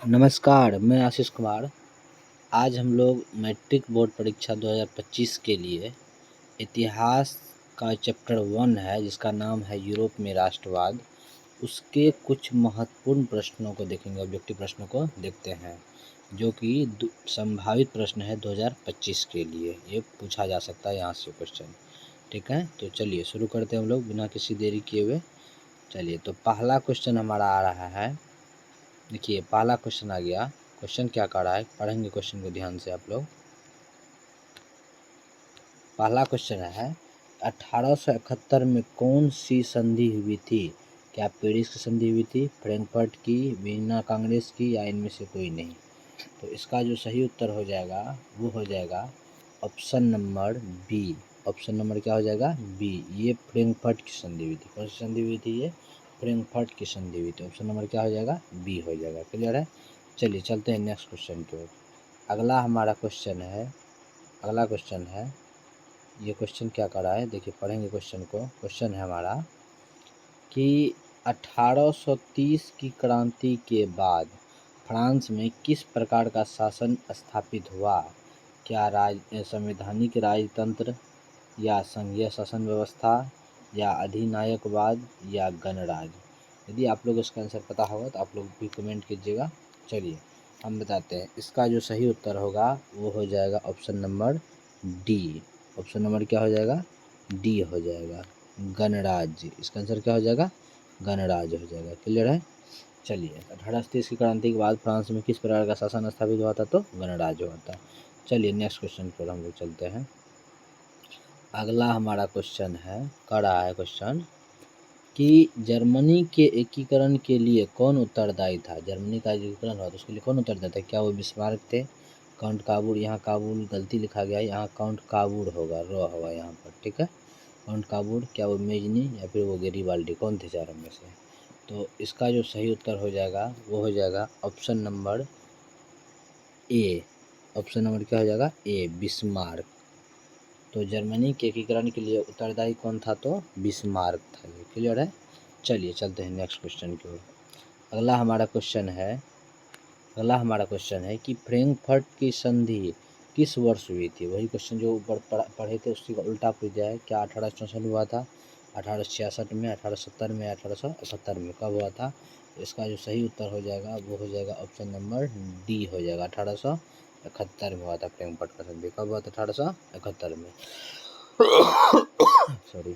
नमस्कार, मैं आशीष कुमार। आज हम लोग मैट्रिक बोर्ड परीक्षा 2025 के लिए इतिहास का चैप्टर 1 है जिसका नाम है यूरोप में राष्ट्रवाद। उसके कुछ महत्वपूर्ण प्रश्नों को देखेंगे, ऑब्जेक्टिव प्रश्नों को देखते हैं जो कि संभावित प्रश्न है 2025 के लिए। ये पूछा जा सकता है यहाँ से क्वेश्चन। ठीक है, तो चलिए शुरू करते हैं हम लोग बिना किसी देरी किए हुए। चलिए, तो पहला क्वेश्चन हमारा आ रहा है। देखिए, पहला क्वेश्चन आ गया। क्वेश्चन क्या कर रहा है, पढ़ेंगे क्वेश्चन को ध्यान से आप लोग। पहला क्वेश्चन है 1871 में कौन सी संधि हुई थी? क्या पेरिस की संधि हुई थी, फ्रैंकफर्ट की, वियना कांग्रेस की, या इनमें से कोई नहीं? तो इसका जो सही उत्तर हो जाएगा वो हो जाएगा option number B. Option number क्या हो जाएगा? बी। ये फ्रैंकफर्ट की संधि हुई थी। कौन सी संधि हुई थी? ये फ्रैंकफर्ट की संधि हुई थी। ऑप्शन नंबर क्या हो जाएगा? बी हो जाएगा। क्लियर है? चलिए चलते हैं नेक्स्ट क्वेश्चन की ओर। अगला हमारा क्वेश्चन है, अगला क्वेश्चन है, ये क्वेश्चन क्या कर रहा है, देखिए पढ़ेंगे क्वेश्चन को। क्वेश्चन है हमारा कि 1830 की क्रांति के बाद फ्रांस में किस प्रकार का शासन स्थापित हुआ? क्या संवैधानिक राजतंत्र, या संघीय शासन व्यवस्था, या अधिनायकवाद, या गणराज? यदि आप लोग इसका आंसर पता होगा तो आप लोग भी कमेंट कीजिएगा। चलिए हम बताते हैं। इसका जो सही उत्तर होगा वो हो जाएगा option number D. Option number क्या हो जाएगा? डी हो जाएगा, गणराज्य। इसका आंसर क्या हो जाएगा? गणराज्य हो जाएगा। क्लियर है? चलिए, 1830 की क्रांति के बाद फ्रांस में किस प्रकार का शासन स्थापित हुआ था? तो गणराज्य हुआ था। चलिए नेक्स्ट क्वेश्चन पर हम लोग चलते हैं। अगला हमारा क्वेश्चन है, कर रहा है क्वेश्चन कि जर्मनी के एकीकरण के लिए कौन उत्तरदायी था? जर्मनी का एकीकरण हुआ तो उसके लिए कौन उत्तरदायी था? क्या वो बिस्मार्क थे, काउंट काबूल? यहाँ काबुल गलती लिखा गया है, यहाँ काउंट काबूल होगा, रो होगा यहाँ पर। ठीक है, काउंट काबूल। क्या वो मेजनी, या फिर वो गेरिबाल्डी? कौन थे चारों में से? तो इसका जो सही उत्तर हो जाएगा वो हो जाएगा option number A. Option number क्या हो जाएगा? ए, बिस्मार्क। तो जर्मनी के एकीकरण के लिए उत्तरदायी कौन था? तो बिस्मार्क था। ये क्लियर है? चलिए चलते हैं नेक्स्ट क्वेश्चन की ओर। अगला हमारा क्वेश्चन है, अगला हमारा क्वेश्चन है कि फ्रैंकफर्ट की संधि किस वर्ष हुई थी? वही क्वेश्चन जो ऊपर पढ़े थे उसी का उल्टा पूछ दिया है। क्या 1864 में हुआ था, 1866 में, 1870 में, 1871 में? कब हुआ था? इसका जो सही उत्तर हो जाएगा वो हो जाएगा ऑप्शन नंबर डी हो जाएगा। 1871 में हुआ था फ्रैंकफर्ट का संधि। कब हुआ था? 1871 में। सॉरी।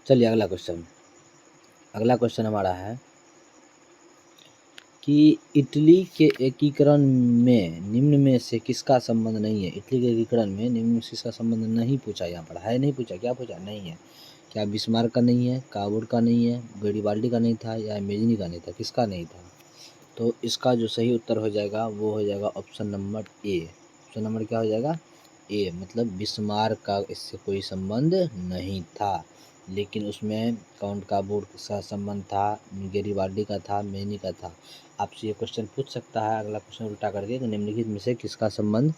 चलिए अगला क्वेश्चन, अगला क्वेश्चन हमारा है कि इटली के एकीकरण में निम्न में से किसका संबंध नहीं है? इटली के एकीकरण में निम्न में से किसका संबंध नहीं पूछा, यहाँ पर है नहीं पूछा। क्या पूछा? नहीं है। क्या बिस्मार्क का नहीं है, काबूल का नहीं है, गैरिबाल्डी का नहीं था, या मेजनी का नहीं था? किसका नहीं था? तो इसका जो सही उत्तर हो जाएगा वो हो जाएगा option number A. Option number क्या हो जाएगा? ए, मतलब बिस्मार्क का इससे कोई संबंध नहीं था, लेकिन उसमें काउंट काबूल का संबंध था, गेरिबाल्डी का था, मेनी का था। आपसे ये क्वेश्चन पूछ सकता है अगला क्वेश्चन उल्टा करके कि निम्नलिखित में से किसका संबंध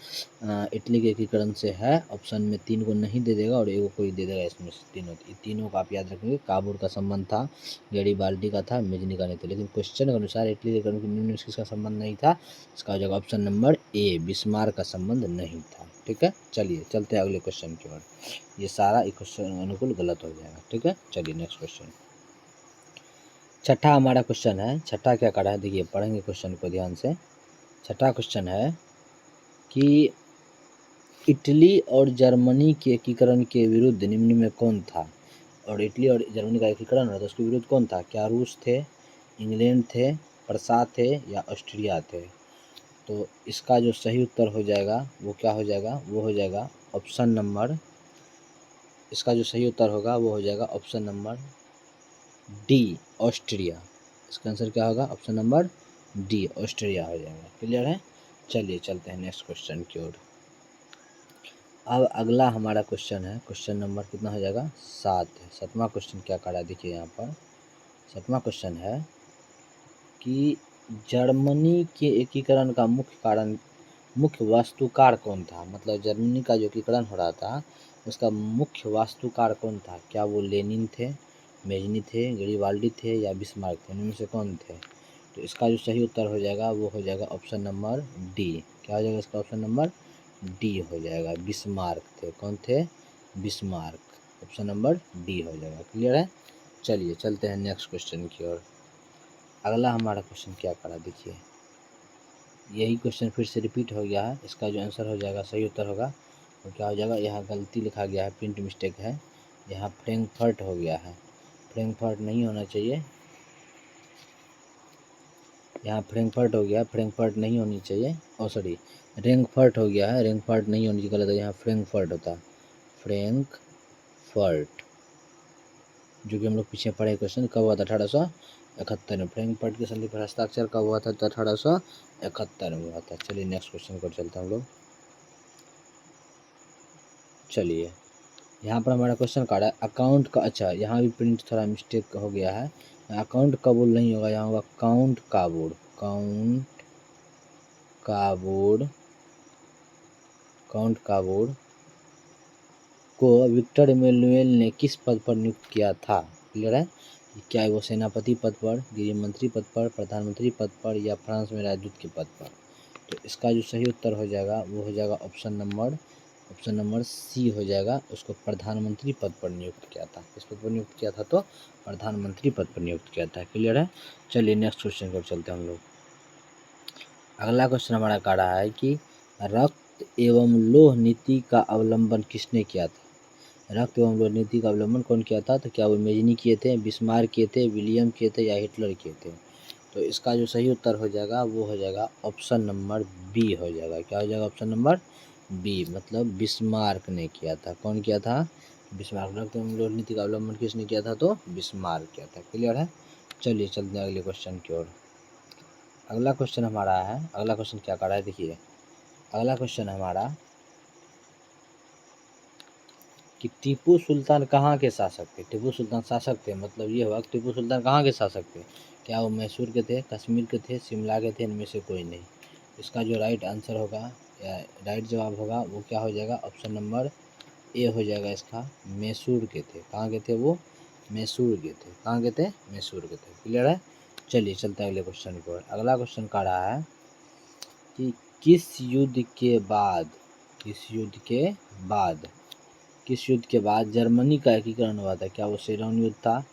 इटली के एकीकरण से है? ऑप्शन में 3 को नहीं दे देगा और एगो कोई दे देगा। इसमें से तीनों को आप याद रखेंगे। काबूल का संबंध था, गेरिबाल्डी का था, मेजनी का नहीं था। लेकिन क्वेश्चन के अनुसार इटली के एकीकरण के निम्न में से किसका संबंध नहीं था? इसका हो जाएगा ऑप्शन नंबर ए, बिस्मार्क का संबंध नहीं था। ठीक है, चलिए चलते हैं अगले क्वेश्चन की ओर। ये सारा एक क्वेश्चन अनुकूल गलत हो जाएगा। ठीक है, चलिए नेक्स्ट क्वेश्चन। छठा हमारा क्वेश्चन है। छठा क्या कर रहा है, देखिए पढ़ेंगे क्वेश्चन को ध्यान से। छठा क्वेश्चन है कि इटली और जर्मनी के एकीकरण के विरुद्ध निम्न में कौन था? और इटली और जर्मनी का एकीकरण हो तो उसके विरुद्ध कौन था? क्या रूस थे, इंग्लैंड थे, प्रसा थे, या ऑस्ट्रिया थे? तो इसका जो सही उत्तर हो जाएगा वो क्या हो जाएगा? वो हो जाएगा ऑप्शन नंबर, इसका जो सही उत्तर होगा वो हो जाएगा ऑप्शन नंबर डी, ऑस्ट्रिया। इसका आंसर क्या होगा? ऑप्शन नंबर डी, ऑस्ट्रिया हो जाएगा। क्लियर है? चलिए चलते हैं नेक्स्ट क्वेश्चन की ओर। अब अगला हमारा क्वेश्चन है, क्वेश्चन नंबर कितना हो जाएगा? 7 है। 7वां क्वेश्चन क्या कर रहा है, देखिए यहाँ पर 7वां क्वेश्चन है कि जर्मनी के एकीकरण का मुख्य कारण, मुख्य वास्तुकार कौन था? मतलब जर्मनी का जो एकीकरण हो रहा था उसका मुख्य वास्तुकार कौन था? क्या वो लेनिन थे, मेजनी थे, गेरिबाल्डी थे, या बिस्मार्क थे? इनमें से कौन थे? तो इसका जो सही उत्तर हो जाएगा वो हो जाएगा ऑप्शन नंबर डी। क्या हो जाएगा इसका ऑप्शन नंबर डी हो जाएगा। बिस्मार्क थे, कौन थे? बिस्मार्क। ऑप्शन नंबर डी हो जाएगा। क्लियर है? चलिए चलते हैं नेक्स्ट क्वेश्चन की ओर। अगला हमारा क्वेश्चन क्या करा देखिए, यही क्वेश्चन फिर से रिपीट हो गया है। इसका जो आंसर हो जाएगा, सही उत्तर होगा वो क्या हो जाएगा, यहाँ गलती लिखा गया है, प्रिंट मिस्टेक है, यहाँ फ्रैंकफर्ट हो गया है। फ्रैंकफर्ट नहीं होना चाहिए, यहाँ फ्रैंकफर्ट हो गया, फ्रैंकफर्ट नहीं होनी चाहिए। ओ सॉरी, रेंकफर्ट हो गया है, रेंकफर्ट नहीं होनी चाहिए, गलत है, यहाँ फ्रैंकफर्ट होता। फ्रैंकफर्ट, जो कि हम लोग पीछे पढ़े क्वेश्चन, कब हुआ था? 1871 में। फ्रैंकफर्ट की संधि पर हस्ताक्षर कब हुआ था? तो 1871 में हुआ था। चलिए नेक्स्ट क्वेश्चन पर चलते हैं हम लोग। चलिए यहाँ पर हमारा क्वेश्चन कार्ड है अकाउंट का, अच्छा यहाँ भी प्रिंट थोड़ा मिस्टेक हो गया है, अकाउंट का बोर्ड नहीं होगा, यहाँ होगा काउंट का बोर्ड। काउंट का बोर्ड को विक्टर इमैनुअल ने किस पद पर नियुक्त किया था? क्लियर है? क्या वो सेनापति पद पर, गृह मंत्री पद पर, प्रधानमंत्री पद पर, या फ्रांस में राजदूत के पद पर? तो इसका जो सही उत्तर हो जाएगा वो हो जाएगा ऑप्शन नंबर सी हो जाएगा। उसको प्रधानमंत्री पद पर नियुक्त किया था। किस पद पर नियुक्त किया था? तो प्रधानमंत्री पद पर नियुक्त किया था। क्लियर है? चलिए नेक्स्ट क्वेश्चन पर चलते हैं हम लोग। अगला क्वेश्चन हमारा कह रहा है कि रक्त एवं लौह नीति का अवलंबन किसने किया था? रक्त एवं लौह नीति का अवलंबन कौन किया था? तो क्या वो मेजनी किए थे, बिस्मार्क किए थे, विलियम किए थे, या हिटलर किए थे? तो इसका जो सही उत्तर हो जाएगा वो हो जाएगा ऑप्शन नंबर बी हो जाएगा। क्या हो जाएगा? ऑप्शन नंबर बी, मतलब बिस्मार्क ने किया था। कौन किया था? बिस्मार्क। रक्त एवं लौह नीति का अवलंबन किसने किया था? तो बिस्मार्क किया था। क्लियर है? चलिए चलते हैं अगले क्वेश्चन की ओर। अगला क्वेश्चन हमारा है, अगला क्वेश्चन क्या कर रहा है देखिए, अगला क्वेश्चन हमारा कि टीपू सुल्तान कहाँ के शासक थे? टीपू सुल्तान शासक थे, मतलब ये हुआ कि टीपू सुल्तान कहाँ के शासक थे? क्या वो मैसूर के थे, कश्मीर के थे, शिमला के थे, इनमें से कोई नहीं? इसका जो राइट आंसर होगा या राइट जवाब होगा वो क्या हो जाएगा? ऑप्शन नंबर ए हो जाएगा इसका। मैसूर के थे। कहाँ के थे वो? मैसूर के थे। कहाँ के थे? मैसूर के थे। क्लियर है? चलिए चलते हैं अगले क्वेश्चन की ओर। अगला क्वेश्चन कह रहा है कि किस युद्ध के बाद जर्मनी का एकीकरण हुआ था? क्या वो सेडोन युद्ध था,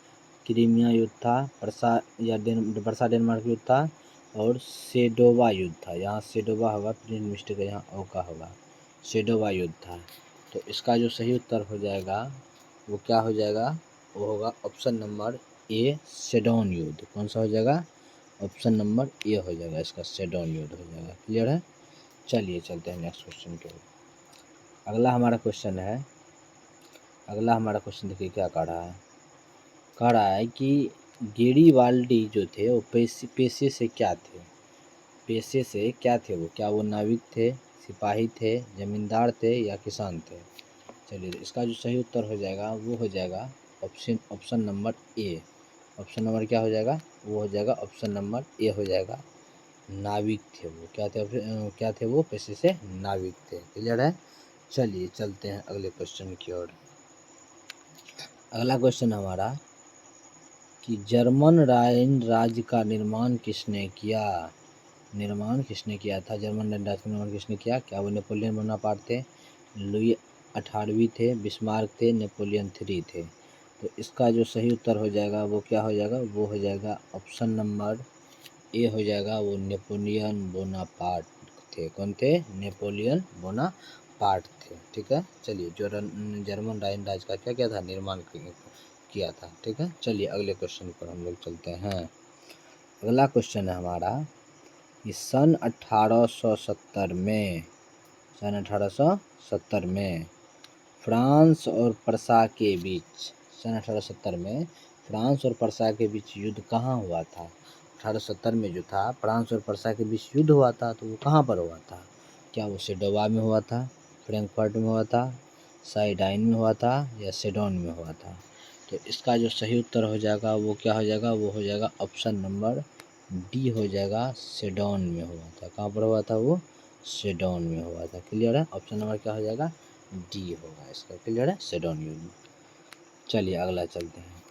क्रीमिया युद्ध था, वर्सा डेनमार्क युद्ध था, और सेडोवा युद्ध था? यहाँ सेडोवा होगा, प्रिंट मिस्टेक है, यहाँ ओ का होगा। सेडोवा युद्ध था। तो इसका जो सही उत्तर हो जाएगा वो क्या हो जाएगा? वो होगा ऑप्शन नंबर ए, सेडोन युद्ध। कौन सा हो जाएगा? ऑप्शन नंबर ए हो जाएगा इसका, सेडोन युद्ध हो जाएगा। क्लियर है? चलिए चलते हैं नेक्स्ट क्वेश्चन की ओर। अगला हमारा क्वेश्चन देखिए क्या कह रहा है कि गेरिबाल्डी जो थे वो पेशे से क्या थे? वो? क्या वो नाविक थे, सिपाही थे, जमींदार थे, या किसान थे? चलिए इसका जो सही उत्तर हो जाएगा वो हो जाएगा option number A. Option number क्या हो जाएगा? वो हो जाएगा ऑप्शन नंबर ए हो जाएगा, नाविक थे वो। क्या थे वो? पेशे से नाविक थे। क्लियर है? चलिए चलते हैं अगले क्वेश्चन की ओर। अगला क्वेश्चन हमारा कि जर्मन राइन राज्य का निर्माण किसने किया? जर्मन राइन राज्य का निर्माण किसने किया? क्या वो नेपोलियन बोनापार्ट थे, लुई 18वीं थे, बिस्मार्क थे, नेपोलियन 3 थे? तो इसका जो सही उत्तर हो जाएगा वो क्या हो जाएगा? वो हो जाएगा ऑप्शन नंबर ए हो जाएगा, वो नेपोलियन बोनापार्ट थे। कौन थे? नेपोलियन बोनापार्ट थे। ठीक है? चलिए जो जर्मन राइन राज्य का क्या था? निर्माण किया था। ठीक है? चलिए अगले क्वेश्चन पर हम लोग चलते हैं। अगला क्वेश्चन है हमारा कि सन 1870 में फ्रांस और प्रसा के बीच सन 1870 में फ्रांस और प्रसा के बीच युद्ध कहाँ हुआ था? 1870 में जो था फ्रांस और प्रसा के बीच युद्ध हुआ था, तो वो कहाँ पर हुआ था? क्या वो सेडोवा में हुआ था, फ्रैंकफर्ट में हुआ था, साइडाइन में हुआ था, या सेडोन में हुआ था? तो इसका जो सही उत्तर हो जाएगा वो क्या हो जाएगा? वो हो जाएगा ऑप्शन नंबर डी हो जाएगा, सेडोन में हुआ था। कहाँ पर हुआ था वो? सेडोन में हुआ था। क्लियर है? ऑप्शन नंबर क्या हो जाएगा? डी होगा इसका। क्लियर है? सेडोन युद्ध। चलिए अगला चलते हैं।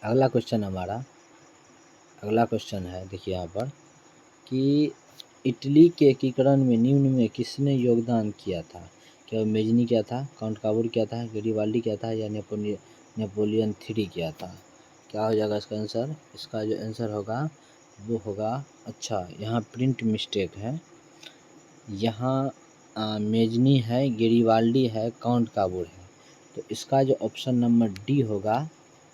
अगला क्वेश्चन हमारा अगला क्वेश्चन है, देखिए यहाँ पर कि इटली के एकीकरण में निम्न में किसने योगदान किया था? क्या मेजनी किया था, काउंट काबूर किया था, गैरीबाल्डी किया था, या नेपोलियन थ्री किया था? क्या हो जाएगा इसका आंसर? इसका जो आंसर होगा वो होगा, अच्छा यहाँ प्रिंट मिस्टेक है, यहाँ मेजनी है, गैरीबाल्डी है, काउंट काबूर है। तो इसका जो ऑप्शन नंबर डी होगा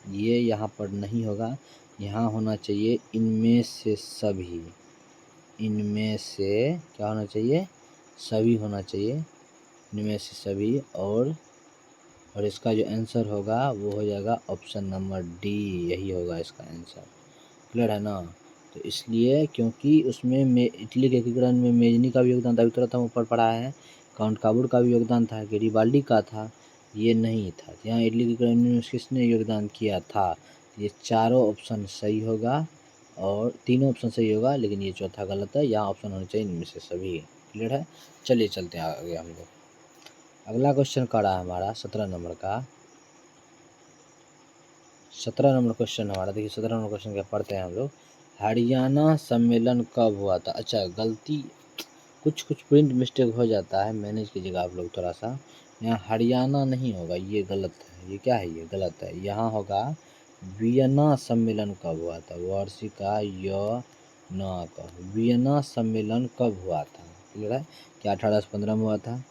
ये यहाँ पर नहीं होगा, यहाँ होना चाहिए इनमें से सभी। इनमें से क्या होना चाहिए? सभी होना चाहिए, इनमें से सभी। और इसका जो आंसर होगा वो हो जाएगा ऑप्शन नंबर डी, यही होगा इसका आंसर। क्लियर है ना? तो इसलिए क्योंकि उसमें इटली के एकीकरण में मेजनी का भी योगदान था, तुरंत हम ऊपर पढ़ा है, काउंट काबूर का भी योगदान था, गैरीबाल्डी का था, ये नहीं था। यहाँ इटली के एकीकरण में किसने योगदान किया था? ये चारों ऑप्शन सही होगा और तीनों ऑप्शन सही होगा, लेकिन ये चौथा गलत है। यहाँ ऑप्शन होना चाहिए इनमें से सभी। क्लियर है? चलिए चलते हैं आगे हम लोग। अगला क्वेश्चन का रहा है हमारा 17 नंबर का। 17 नंबर क्वेश्चन हमारा, देखिए 17 नंबर क्वेश्चन क्या पढ़ते हैं हम लोग। हरियाणा सम्मेलन कब हुआ था? अच्छा गलती, कुछ प्रिंट मिस्टेक हो जाता है, मैनेज कीजिएगा आप लोग थोड़ा सा। यहाँ हरियाणा नहीं होगा, ये गलत है। ये क्या है? ये गलत है। यहाँ होगा वियना सम्मेलन कब हुआ था? वार्षिका य न का। वियना सम्मेलन कब हुआ था? क्लियर है? क्या 1815 में हुआ था?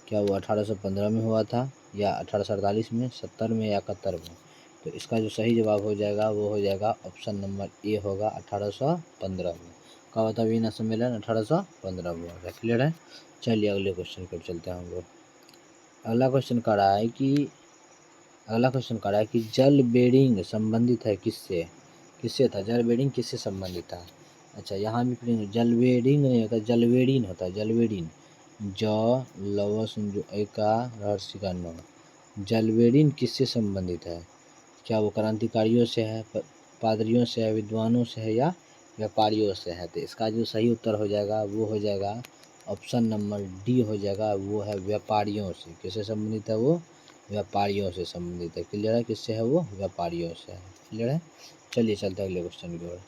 क्या वो 1815 में हुआ था, या 1848 में, 70 में, या 71 में? तो इसका जो सही जवाब हो जाएगा वो हो जाएगा ऑप्शन नंबर ए होगा, 1815 में। कब हुआ था वियना सम्मेलन? 1815 में हुआ था। क्लियर है? चलिए अगले क्वेश्चन पर चलते हैं हम लोग। अगला क्वेश्चन कह रहा है कि जल बेडिंग संबंधित है किससे? किससे था? जल बेडिंग किससे संबंधित था? अच्छा यहाँ भी जल बेडिंग नहीं होता, जलवेडिन होता है, जलवेडिन। ज लवस जो एका रहस्यिका न। जलवेडिन किससे संबंधित है? क्या वो क्रांतिकारियों से है, पादरियों से है, विद्वानों से है, या व्यापारियों से है? तो इसका जो सही उत्तर हो जाएगा वो हो जाएगा ऑप्शन नंबर डी हो जाएगा, वो है व्यापारियों से। किससे संबंधित है? वो व्यापारियों से संबंधित है। क्लियर है? किससे है? वो व्यापारियों से है। क्लियर है? चलिए चलते हैं अगले क्वेश्चन की ओर।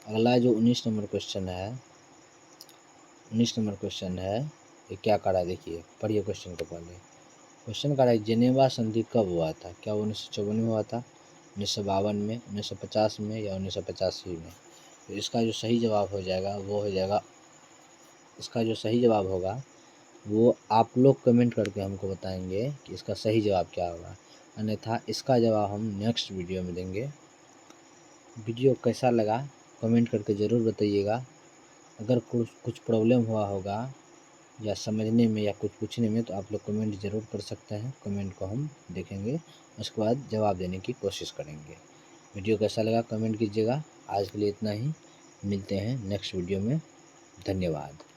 अगला जो 19 नंबर क्वेश्चन है, 19 नंबर क्वेश्चन है, ये क्या करा है देखिए, पढ़िए क्वेश्चन को पहले। क्वेश्चन करा है जेनेवा संधि कब हुआ था? क्या वो 1954 में हुआ था, 1952 में, 1950 में, या 1985 में? तो इसका जो सही जवाब हो जाएगा वो हो जाएगा, इसका जो सही जवाब होगा वो आप लोग कमेंट करके हमको बताएंगे कि इसका सही जवाब क्या होगा, अन्यथा इसका जवाब हम नेक्स्ट वीडियो में देंगे। वीडियो कैसा लगा कमेंट करके ज़रूर बताइएगा। अगर कुछ प्रॉब्लम हुआ होगा या समझने में या कुछ पूछने में तो आप लोग कमेंट ज़रूर कर सकते हैं। कमेंट को हम देखेंगे, उसके बाद जवाब देने की कोशिश करेंगे। वीडियो कैसा लगा कमेंट कीजिएगा। आज के लिए इतना ही, मिलते हैं नेक्स्ट वीडियो में। धन्यवाद।